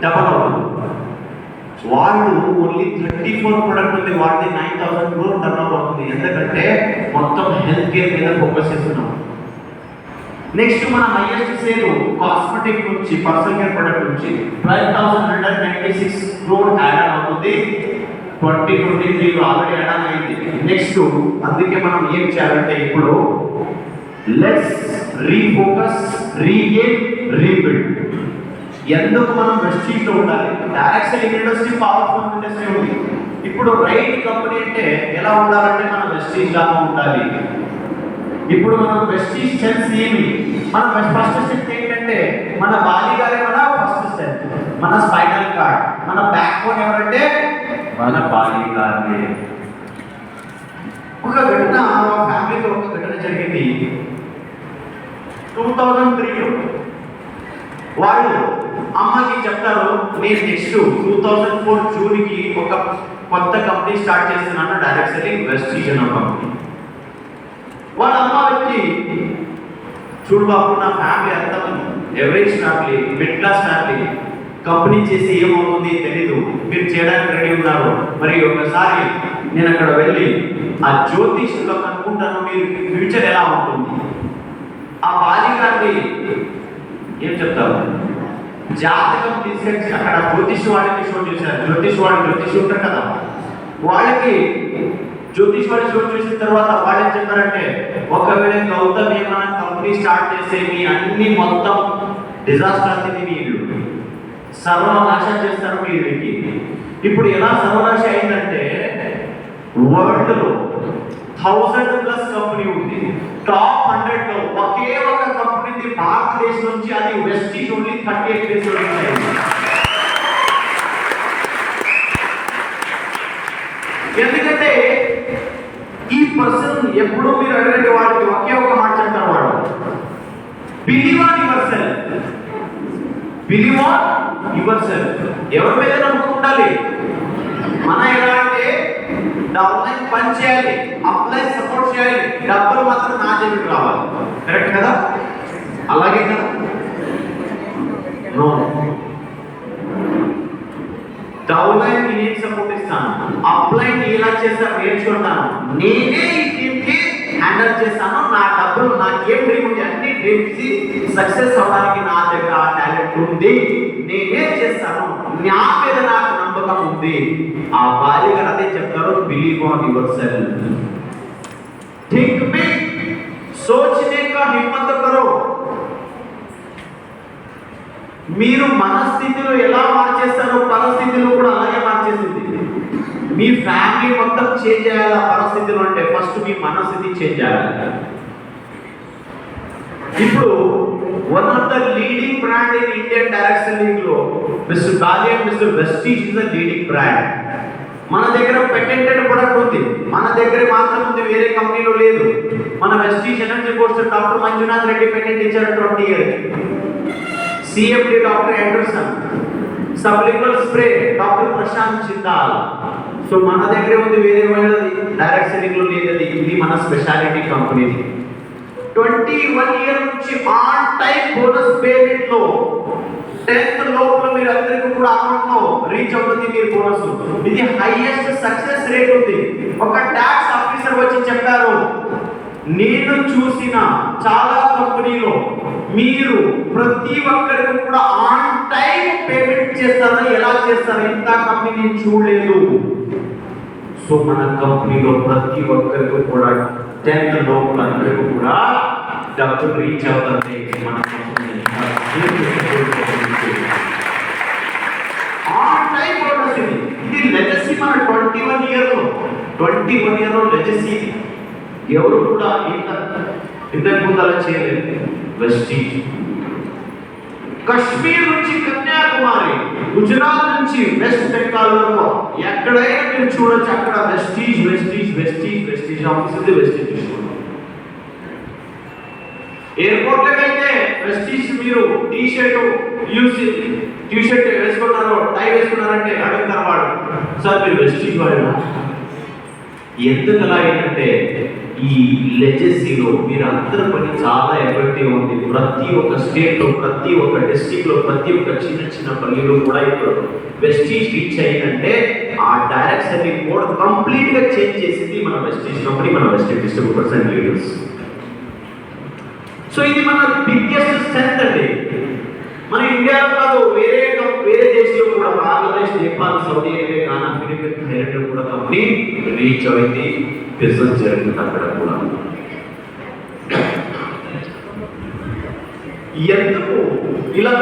Double అవుతుంది. వాళ్ళు only 34 product ఉంది, వాడితే 9,000 crore టర్న్ ఓవర్ అవుతుంది. ఎందుకంటే మొత్తం హెల్త్ కేర్ మీద ఫోకస్ చేస్తున్నాం. నెక్స్ట్ మన హైయెస్ట్ సేల్ కాస్మెటిక్ నుంచి, పర్సనల్ కేర్ ప్రొడక్ట్ నుంచి 12,196 crore యాడ్ అవుతుంది. 2023 ఆల్రెడీ యాడ్ అయింది. నెక్స్ట్ అందుకే మనం ఏం చేయాలంటే ఇప్పుడు లెట్స్ రీఫోకస్, రీగెయిన్, రీబిల్డ్. ఎందుకు మనం వెస్టీజ్లో ఉండాలి? Direct selling industry powerful industry ఉంది. ఇప్పుడు రైట్ కంపెనీ అంటే ఎలా ఉండాలంటే మనం వెస్టీజ్ లాగా ఉండాలి. ఇప్పుడు మనం వెస్టీజ్ స్ట్రెంగ్స్ ఏమి? మన ఫస్ట్ స్ట్రెంగ్త్ ఏంటంటే మన బాడీ గారే మన ఫస్ట్ స్ట్రెంగ్త్, మన స్పైనల్ కార్డ్, మన బ్యాక్ బోన్ ఎవరంటే మన బాడీ గారే. ఒక ఘటన ఫ్యామిలీలో ఒక ఘటన జరిగింది 2003లో. వాళ్ళు అమ్మకి చెప్తారు, నేను నెక్స్ట్ 2004 జూన్కి ఒక కొత్త కంపెనీ స్టార్ట్ చేస్తున్నాను, డైరెక్ట్ సెల్లింగ్ వెస్టీజ్ అనే కంపెనీ. వాళ్ళ అమ్మ వచ్చి, చూడు బాబు, నా ఫ్యామిలీ అంతా average family, mid class family, company చేసి ఏమవుతుంది తెలీదు, మీరు చేయడానికి రెడీ ఉన్నారు. మరి ఒకసారి నేను అక్కడ వెళ్ళి ఆ జ్యోతిష్లో కనుక్కుంటాను, మీరు ఫ్యూచర్ ఎలా ఉంటుంది. ఆ బాలి గారిని ఏం చెప్తారు, జాతకం తీసుకొచ్చి అక్కడ జ్యోతిష్ వాడికి షో చేశారు. జ్యోతిష్ ఉంటారు కదా, వాళ్ళకి జ్యోతిష్ వాడి షో చేసిన తర్వాత వాళ్ళు ఏం చెప్పారంటే, ఒకవేళ గౌతమ్ ఏమైనా కంపెనీ స్టార్ట్ చేసే మీ అన్ని మొత్తం డిజాస్టర్ అవుతుంది, మీరు సర్వనాశం చేస్తారు వీరికి. ఇప్పుడు ఎలా సర్వనాశం అయిందంటే, వరల్డ్ లో 1000+ కంపెనీ ఉంది, టాప్ 100 లో ఒకే ఒక కంపెనీ భారతదేశం నుంచి, అది వెస్టీజ్ ఓన్లీ 38 డేస్ లో ఉంది. ఎందుకంటే ఈ పర్సన్ ఎప్పుడు మీరు అడిగిన వాడికి ఒకే ఒక మాట చెప్తారు, వాడు believe on your self, believe on your self. ఎవరి మీద నమ్మకం ఉండాలి? మన ఎలా అంటే డౌన్లైన్ పని చేయాలి, అప్లైన్ సపోర్ట్ చేయాలి, డబ్బులు మాత్రం నా జేబుకి రావాలి. కరెక్ట్ కదా? అలాగే కదా? నో, డౌన్లైన్ నేను సపోర్ట్ ఇస్తాను, అప్లైన్ ఎలా చేస్తాను నేర్చుకుంటాను, నేనే ఈ టీమ్కి హ్యాండిల్ చేస్తాను. నా డబ్బులు, నాకేం డ్రీమ్ ఉంది, అన్ని డ్రీమ్స్ సక్సెస్ అవడానికి నా దగ్గర ఆ టాలెంట్ ఉంది, నేనే చేస్తాను, నా మీద నాకు నమ్మకం ఉంది. ఆ భార్య గారు అదే చెప్తారు, believe on yourself, think big, సోచనే కా హిమ్మత్ కరో. మీరు మనస్థితిలో ఎలా మార్చేస్తారో పరిస్థితులు కూడా అలాగే మార్చేసింది. మీ ఫ్యామిలీ మొత్తం చేంజ్ చేయాలి ఆ పరిస్థితులు అంటే ఫస్ట్ మీ మనస్థితి చేంజ్ చేయాలి. ఇప్పుడు one of the leading brand in Indian direct selling లో మిస్టర్ బాలి and mister Vestige is the leading brand. మన దగ్గర పేటెంటెడ్ ప్రొడక్ట్ ఉంది, మన దగ్గర మాత్రం ఉంది, వేరే కంపెనీలో లేదు. మన Vestige energy booster doctor Manjunath Reddy patent ఇచ్చారు 20 years. CMD doctor Anderson, sublingual spray doctor Prashant Jindal. So మన దగ్గర ఉంది, వేరే వాళ్ళది డైరెక్ట్ సెల్లింగ్ లో లేదు. ఇది మన స్పెషాలిటీ కంపెనీది. 21 years నుంచి ఆన్ టైం బోనస్ పేమెంట్ లో 10th లోపల మీరు అందరికీ కూడా అకౌంట్ లో రీచ్ అవుతుంది మీరు బోనస్. ఇది హైయెస్ట్ సక్సెస్ రేట్ ఉంది. ఒక ట్యాక్స్ ఆఫీసర్ వచ్చి చెప్పారు, నేను చూసిన చాలా కంపెనీలో మీరు ప్రతి ఒక్కరికి కూడా ఆన్ టైం పేమెంట్ చేస్తారా, ఎలా చేస్తారు, ఇంత కంపెనీ నేను చూడలేదు. సో మన కంపెనీలో ప్రతి ఒక్కరికి కూడా 10th లోపల అందరికీ కూడా డబ్బులు రీచ్ అవుతుంది. మన కంపెనీ ఆన్ టైం బోనస్ ఇది లెగసీ. మన 21 years లో లెగసీ ఎవరు కూడా ఇంతకు ముందు అలా చేయలేదు. వెస్టీజ్ కశ్మీర్ నుంచి కన్యాకుమారి, గుజరాత్ నుంచి వెస్ట్ బెంగాల్ వరకు ఎక్కడైనా మీరు చూడొచ్చు, అక్కడ Vestige Vestige Vestige Vestige office ఉంది, వెస్టీజ్ చూసుకోండి. ఎయిర్పోర్ట్లోకి అయితే వెస్టీజ్ మీరు టీ షర్ట్ వేసుకున్నారు, టై వేసుకున్నారంటే అడుగుతారు వాడు, సార్ మీరు వెస్టీజ్ వాడినా? ఎందుకు అలా ఏంటంటే ఈ లెజెసీలో మీరందరూ పని చాలా ఎఫెక్టివ్ ఉంది. ప్రతి ఒక్క స్టేట్లో, ప్రతి ఒక్క డిస్ట్రిక్ట్లో, ప్రతి ఒక్క చిన్న చిన్న పల్లిలో కూడా ఇప్పుడు వెస్టీజ్ రీచ్ అయిందంటే ఆ డైరెక్ట్ సెల్లింగ్ మోడ్ కంప్లీట్గా చేంజ్ చేసింది మన వెస్టీజ్ కంపెనీ, మన Vestige distributors and leaders. So ఇది మన బిగ్గెస్ట్ స్ట్రెంత్ అండి. మన ఇండియాలో కాదు, వేరే దేశంలో కూడా బంగ్లాదేశ్, నేపాల్, సౌదీ అరేబియా, గానా, ఫిలిపిన్స్, థైలాండ్ కూడా కంపెనీ రీచ్ అయింది. బిజినెస్ జరుగుతుంది అక్కడ కూడా. ఎందుకు ఇలా